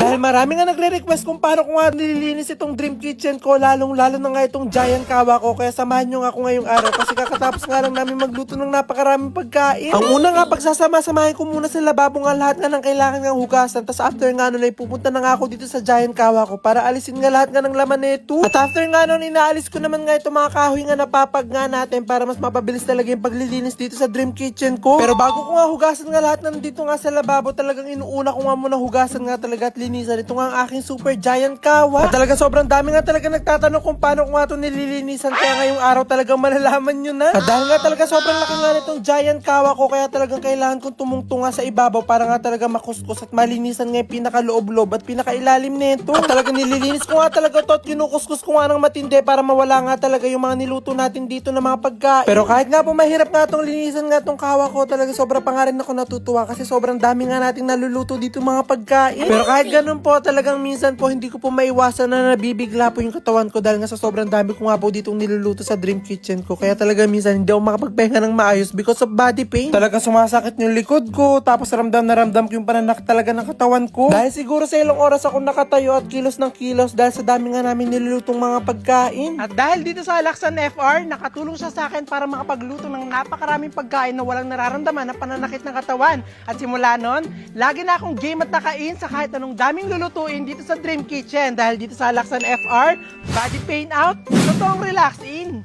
Dahil marami nga nagre-request kung paano ko nga nililinis itong dream kitchen ko, lalong-lalo na nga itong giant kawa ko. Kaya samahan nyo nga ako ngayong araw kasi kakatapos nga lang namin magluto ng napakaraming pagkain. Ang una nga, pagsasama-samahin ko muna sa lababo nga lahat nga ng kailangan ng hugasan. Tapos after nga nun ay pupunta na nga ako dito sa giant kawa ko para alisin nga lahat nga ng laman nito. At after nga nun, inaalis ko naman nga itong mga kahoy nga napapag nga natin para mas mapabilis talaga yung paglilinis dito sa dream kitchen ko. Pero bago ko nga hugasan nga lahat nandito nga sa lababo, talagang inuuna ko nga muna hugasan nga talaga at linisan. Ito nga ang aking super giant kawa. At talaga sobrang dami nga talaga nagtatanong kung paano ko nga ito nililinisan. Kaya ngayong araw talagang malalaman nyo na. At dahil nga talaga sobrang laki nga nitong giant kawa ko, kaya talagang kailangan kong tumungtunga sa ibabaw para nga talaga makuskus at malinisan nga yung pinakaloob-loob at pinakailalim nito. At talagang nililinis ko nga talaga ito at kinukuskus ko nga ng matindi para mawala nga talaga yung mga niluto natin dito na mga pagkain. Pero kahit nga po mahirap nga itong linisan nga itong kawa ko, talaga sobra pa nga rin ako natutuwa kasi sobrang dami nga nating naluluto dito mga pagkain. Pero kahit ganun po, talagang minsan po hindi ko po maiwasan na nabibigla po yung katawan ko dahil nga sa sobrang dami ko nga po ditong niluluto sa dream kitchen ko. Kaya talaga minsan hindi ako makapagpahinga ng maayos because of body pain. Talaga sumasakit yung likod ko, tapos ramdam na ramdam ko yung pananak talaga ng katawan ko. Dahil siguro sa ilang oras ako nakatayo at kilos ng kilos dahil sa dami nga namin nilulutong mga pagkain. At dahil dito sa Laksan FR, nakatulong siya sa akin para makapagluto ng napakaraming pagkain na walang nararamdaman na pananakit ng katawan. At simula nun, lagi na akong game at nakain sa kahit anong daming lulutuin dito sa Dream Kitchen. Dahil dito sa Laksan FR, body pain out, totoong relax in.